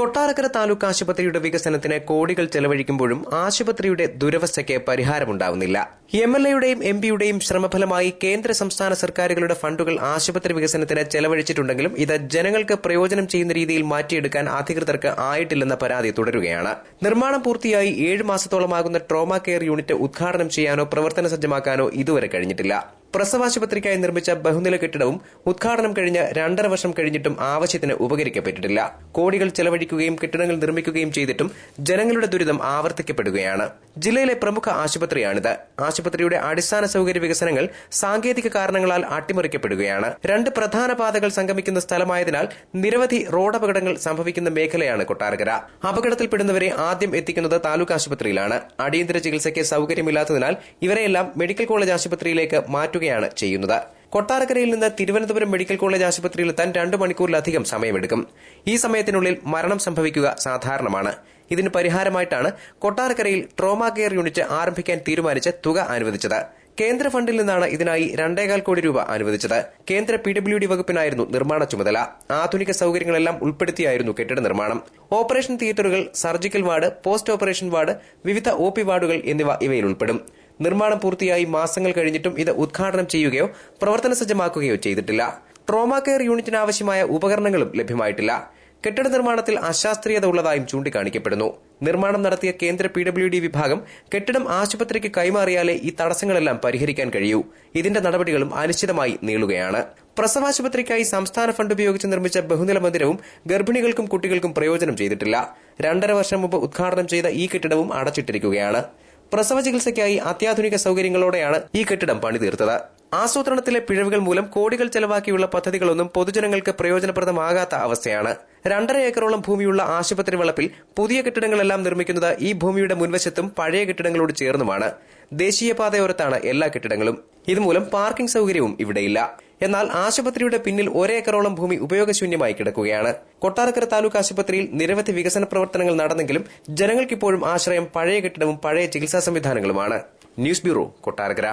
കൊട്ടാരക്കര താലൂക്ക് ആശുപത്രിയുടെ വികസനത്തിന് കോടികൾ ചെലവഴിക്കുമ്പോഴും ആശുപത്രിയുടെ ദുരവസ്ഥയ്ക്ക് പരിഹാരമുണ്ടാവുന്നില്ല. എംഎൽഎയുടെയും എംപിയുടെയും ശ്രമഫലമായി കേന്ദ്ര സംസ്ഥാന സർക്കാരുകളുടെ ഫണ്ടുകൾ ആശുപത്രി വികസനത്തിന് ചെലവഴിച്ചിട്ടുണ്ടെങ്കിലും ഇത് ജനങ്ങൾക്ക് പ്രയോജനം ചെയ്യുന്ന രീതിയിൽ മാറ്റിയെടുക്കാൻ അധികൃതർക്ക് ആയിട്ടില്ലെന്ന പരാതി തുടരുകയാണ്. നിർമ്മാണം പൂർത്തിയായി 7 മാസത്തോളമാകുന്ന ട്രോമ കെയർ യൂണിറ്റ് ഉദ്ഘാടനം ചെയ്യാനോ പ്രവർത്തന സജ്ജമാക്കാനോ ഇതുവരെ കഴിഞ്ഞിട്ടില്ല. പ്രസവാശുപത്രിക്കായി നിർമ്മിച്ച ബഹുനില കെട്ടിടവും ഉദ്ഘാടനം കഴിഞ്ഞ് 2.5 വർഷം കഴിഞ്ഞിട്ടും ആവശ്യത്തിന് ഉപകരിക്കപ്പെട്ടിട്ടില്ല. കോടികൾ ചെലവഴിക്കുകയും കെട്ടിടങ്ങൾ നിർമ്മിക്കുകയും ചെയ്തിട്ടും ജനങ്ങളുടെ ദുരിതം ആവർത്തിക്കപ്പെടുകയാണ്. ജില്ലയിലെ പ്രമുഖ ആശുപത്രിയാണിത്. ആശുപത്രിയുടെ അടിസ്ഥാന സൌകര്യ വികസനങ്ങൾ സാങ്കേതിക കാരണങ്ങളാൽ അട്ടിമറിക്കപ്പെടുകയാണ്. 2 പ്രധാന പാതകൾ സംഗമിക്കുന്ന സ്ഥലമായതിനാൽ നിരവധി റോഡപകടങ്ങൾ സംഭവിക്കുന്ന മേഖലയാണ് കൊട്ടാരക്കര. അപകടത്തിൽപ്പെടുന്നവരെ ആദ്യം എത്തിക്കുന്നത് താലൂക്ക് ആശുപത്രിയിലാണ്. അടിയന്തര ചികിത്സയ്ക്ക് സൌകര്യമില്ലാത്തതിനാൽ ഇവരെയെല്ലാം മെഡിക്കൽ കോളേജ് ആശുപത്രിയിലേക്ക് മാറ്റുകയാണ് ചെയ്യുന്നത്. കൊട്ടാരക്കരയിൽ നിന്ന് തിരുവനന്തപുരം മെഡിക്കൽ കോളേജ് ആശുപത്രിയിലെത്താൻ 2 മണിക്കൂറിലധികം സമയമെടുക്കും. ഈ സമയത്തിനുള്ളിൽ മരണം സംഭവിക്കുക സാധാരണമാണ്. ഇതിന് പരിഹാരമായിട്ടാണ് കൊട്ടാരക്കരയിൽ ട്രോമ കെയർ യൂണിറ്റ് ആരംഭിക്കാൻ തീരുമാനിച്ച് തുക അനുവദിച്ചത്. കേന്ദ്ര ഫണ്ടിൽ നിന്നാണ് ഇതിനായി 2.25 കോടി രൂപ അനുവദിച്ചത്. കേന്ദ്ര PWD വകുപ്പിനായിരുന്നു നിർമ്മാണ ചുമതല. ആധുനിക സൌകര്യങ്ങളെല്ലാം ഉൾപ്പെടുത്തിയായിരുന്നു കെട്ടിട നിർമ്മാണം. ഓപ്പറേഷൻ തിയേറ്ററുകൾ, surgical ward, post operation ward, വിവിധ OP വാർഡുകൾ എന്നിവ ഇവയിൽ ഉൾപ്പെടും. നിർമ്മാണം പൂർത്തിയായി മാസങ്ങൾ കഴിഞ്ഞിട്ടും ഇത് ഉദ്ഘാടനം ചെയ്യുകയോ പ്രവർത്തന സജ്ജമാക്കുകയോ ചെയ്തിട്ടില്ല. ട്രോമ കെയർ യൂണിറ്റിന് ആവശ്യമായ ഉപകരണങ്ങളും ലഭ്യമായിട്ടില്ല. കെട്ടിട നിർമ്മാണത്തിൽ അശാസ്ത്രീയത ഉള്ളതായും ചൂണ്ടിക്കാണിക്കപ്പെടുന്നു. നിർമ്മാണം നടത്തിയ കേന്ദ്ര PWD വിഭാഗം കെട്ടിടം ആശുപത്രിക്ക് കൈമാറിയാലേ ഈ തടസ്സങ്ങളെല്ലാം പരിഹരിക്കാൻ കഴിയൂ. ഇതിന്റെ നടപടികളും അനിശ്ചിതമായി നീളുകയാണ്. പ്രസവാശുപത്രിക്കായി സംസ്ഥാന ഫണ്ട് ഉപയോഗിച്ച് നിർമ്മിച്ച ബഹുനില മന്ദിരവും ഗർഭിണികൾക്കും കുട്ടികൾക്കും പ്രയോജനം ചെയ്തിട്ടില്ല. 2.5 വർഷം മുമ്പ് ഉദ്ഘാടനം ചെയ്ത ഈ കെട്ടിടവും അടച്ചിട്ടിരിക്കുകയാണ്. പ്രസവ ചികിത്സയ്ക്കായി അത്യാധുനിക സൌകര്യങ്ങളോടെയാണ് ഈ കെട്ടിടം പണിതീർത്തത്. ആസൂത്രണത്തിലെ പിഴവുകൾ മൂലം കോടികൾ ചെലവാക്കിയുള്ള പദ്ധതികളൊന്നും പൊതുജനങ്ങൾക്ക് പ്രയോജനപ്രദമാകാത്ത അവസ്ഥയാണ്. 2.5 ഏക്കറോളം ഭൂമിയുള്ള ആശുപത്രി വളപ്പിൽ പുതിയ കെട്ടിടങ്ങളെല്ലാം നിർമ്മിക്കുന്നത് ഈ ഭൂമിയുടെ മുൻവശത്തും പഴയ കെട്ടിടങ്ങളോട് ചേർന്നുമാണ്. ദേശീയപാതയോരത്താണ് എല്ലാ കെട്ടിടങ്ങളും. ഇതുമൂലം പാർക്കിംഗ് സൌകര്യവും ഇവിടെയില്ല. എന്നാൽ ആശുപത്രിയുടെ പിന്നിൽ 1 ഏക്കറോളം ഭൂമി ഉപയോഗശൂന്യമായി കിടക്കുകയാണ്. കൊട്ടാരക്കര താലൂക്ക് ആശുപത്രിയിൽ നിരവധി വികസന പ്രവർത്തനങ്ങൾ നടന്നെങ്കിലും ജനങ്ങൾക്കിപ്പോഴും ആശ്രയം പഴയ കെട്ടിടവും പഴയ ചികിത്സാ സംവിധാനങ്ങളുമാണ്. News bureau, Kottarakkara.